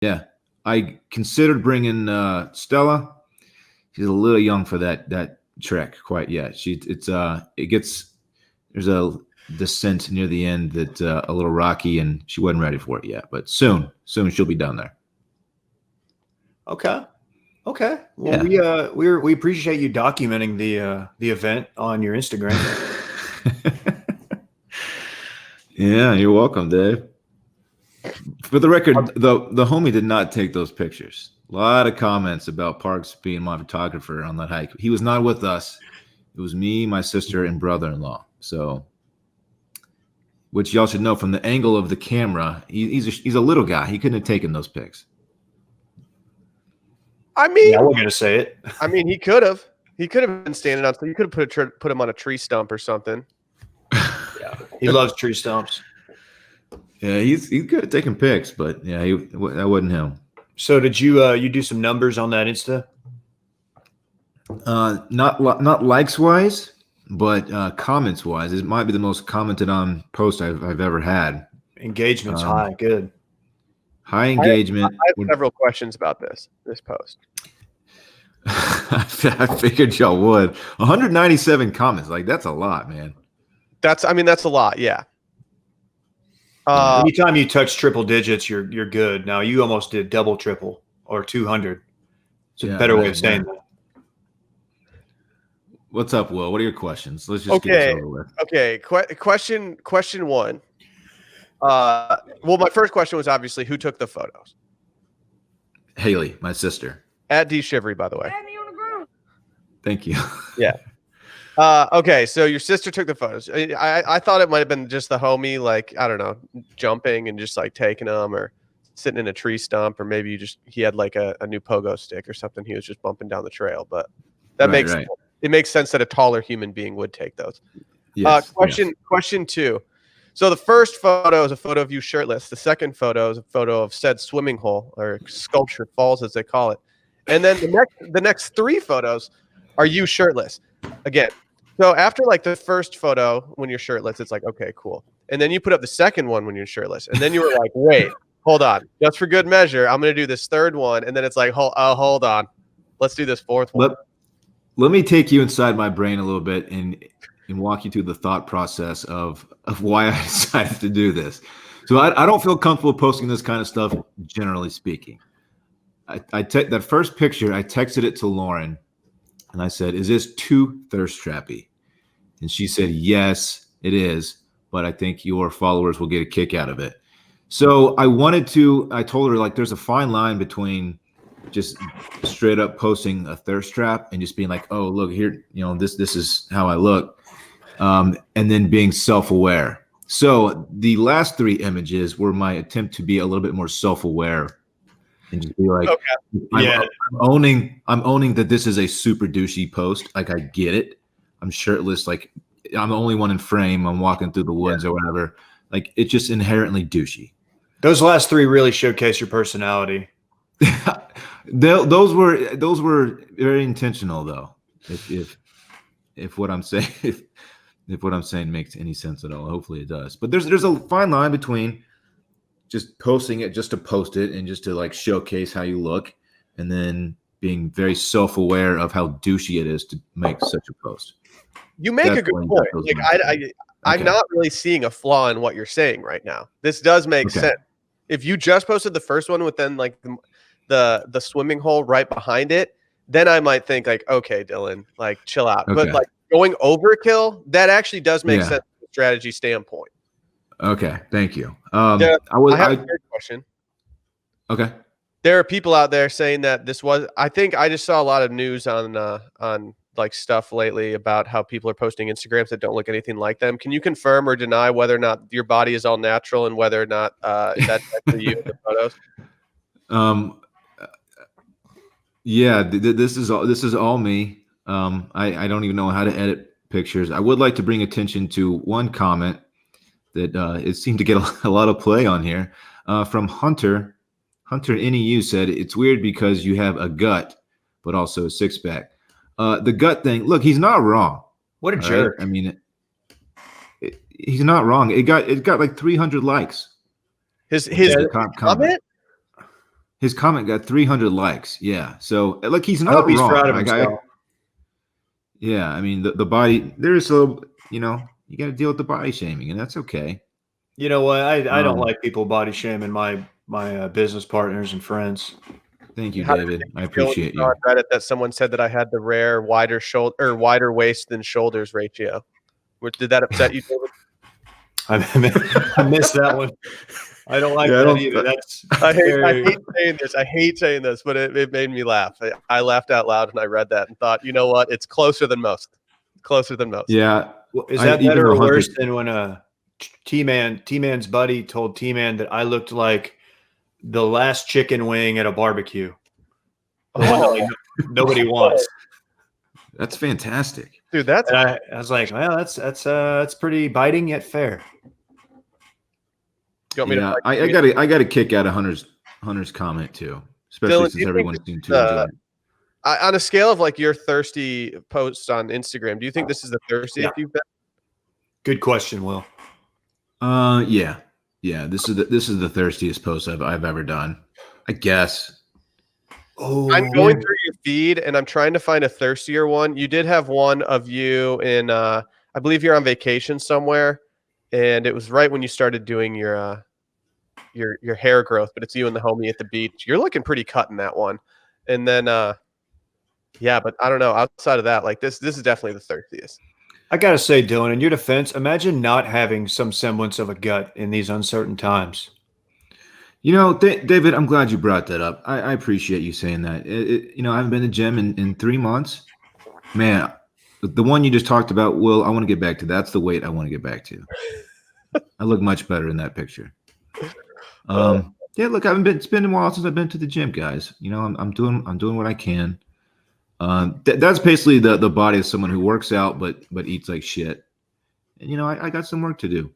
Yeah, I considered bringing Stella. She's a little young for that trek quite yet. It gets there's a descent near the end that a little rocky, and she wasn't ready for it yet. But soon she'll be down there. Okay. Okay. Well, Yeah. we appreciate you documenting the event on your Instagram. Yeah, you're welcome, Dave. For the record, the homie did not take those pictures. A lot of comments about Parks being my photographer on that hike. He was not with us. It was me, my sister, and brother-in-law. So, which y'all should know from the angle of the camera, he's a little guy. He couldn't have taken those pics. I mean, yeah, we're gonna say it. I mean, he could have. He could have been standing on. So you could have put him on a tree stump or something. Yeah, he loves tree stumps. Yeah, he's good at taking pics, but yeah, that wasn't him. So did you do some numbers on that Insta? Not likes wise, but comments wise. It might be the most commented on post I've ever had. Engagement's high. Good. High engagement. I have several questions about this post. I figured y'all would. 197 comments. Like, that's a lot, man. That's a lot. Yeah. Anytime you touch triple digits, you're good. Now you almost did double, triple, or 200. It's a better way of saying that. What's up, Will? What are your questions? Let's just get this over with. Okay. Question one. Well, my first question was obviously who took the photos. Haley, my sister. At D Shivery, by the way. Thank you. Yeah. Okay, so your sister took the photos. I thought it might have been just the homie, like, I don't know, jumping and just like taking them, or sitting in a tree stump, or maybe he had like a new pogo stick or something. He was just bumping down the trail, but that it makes sense that a taller human being would take those. Yes, question two. So the first photo is a photo of you shirtless. The second photo is a photo of said swimming hole, or sculpture falls as they call it. And then the next three photos are you shirtless. Again, so after like the first photo when you're shirtless, it's like, okay, cool. And then you put up the second one when you're shirtless. And then you were like, wait, hold on. Just for good measure, I'm going to do this third one. And then it's like, hold on. Let's do this fourth one. Let me take you inside my brain a little bit and walk you through the thought process of why I decided to do this. So I don't feel comfortable posting this kind of stuff, generally speaking. That first picture, I texted it to Lauren, and I said, is this too thirst trappy? And she said, yes, it is, but I think your followers will get a kick out of it. So I told her, like, there's a fine line between just straight up posting a thirst trap and just being like, oh, look here, this is how I look. And then being self-aware. So the last three images were my attempt to be a little bit more self-aware and just be like, okay. I'm owning that this is a super douchey post. Like, I get it. I'm shirtless. Like, I'm the only one in frame. I'm walking through the woods or whatever. Like, it's just inherently douchey. Those last three really showcase your personality. Those were very intentional, though. If what I'm saying if what I'm saying makes any sense at all, hopefully it does. But there's a fine line between just posting it just to post it and just to like showcase how you look, and then being very self-aware of how douchey it is to make such a post. You make a good point. Like, I'm not really seeing a flaw in what you're saying right now. This does make sense. If you just posted the first one with then like the swimming hole right behind it, then I might think like, okay, Dillon, like, chill out. But like going overkill, that actually does make sense from a strategy standpoint. Okay, thank you. I have a third question. Okay. There are people out there saying that this was. I think I just saw a lot of news on like stuff lately about how people are posting Instagrams that don't look anything like them. Can you confirm or deny whether or not your body is all natural and whether or not that's actually you in the photos? Yeah, this is all me. I don't even know how to edit pictures. I would like to bring attention to one comment that it seemed to get a lot of play on here from Hunter. Hunter NEU said, it's weird because you have a gut, but also a six-pack. The gut thing, look, he's not wrong. What a jerk. Right? I mean, he's not wrong. It got like 300 likes. His comment? his comment got 300 likes. Yeah. So like he's I not hope he's wrong. proud of Like, himself. yeah. I mean the body. There is a little. You got to deal with the body shaming, and that's okay. You know what? I don't like people body shaming my business partners and friends. Thank you, How did David. it I make you feel when appreciate saw on you. Reddit that someone said that I had the rare wider shoulder or wider waist than shoulders ratio. Did that upset you, David? I missed that one. I don't like that either. That's I hate saying this. I hate saying this, but it made me laugh. I laughed out loud when I read that and thought, you know what? It's closer than most. Closer than most. Yeah. Is that better or worse than when T-Man's buddy told T-Man that I looked like the last chicken wing at a barbecue? The one that, like, nobody wants. That's fantastic, dude. That's I was like, well, that's pretty biting yet fair. You want me to I got a kick out of Hunter's comment too, especially Dillon, since everyone seemed to enjoy it. On a scale of like your thirsty posts on Instagram, do you think this is the thirstiest you've been? Good question, Will. Yeah. This is the thirstiest post I've ever done, I guess. Oh, I'm going through your feed and I'm trying to find a thirstier one. You did have one of you in, I believe you're on vacation somewhere, and it was right when you started doing your hair growth. But it's you and the homie at the beach. You're looking pretty cut in that one, and then yeah, but I don't know. Outside of that, like this is definitely the thirstiest. I gotta say, Dylan, in your defense, imagine not having some semblance of a gut in these uncertain times. David, I'm glad you brought that up. I appreciate you saying that. I haven't been to the gym in 3 months. Man, the one you just talked about, Will, I want to get back to. That's the weight I want to get back to. I look much better in that picture. Yeah, look, it's been a while since I've been to the gym, guys. I'm doing what I can. That's basically the body of someone who works out but eats like shit. And I got some work to do.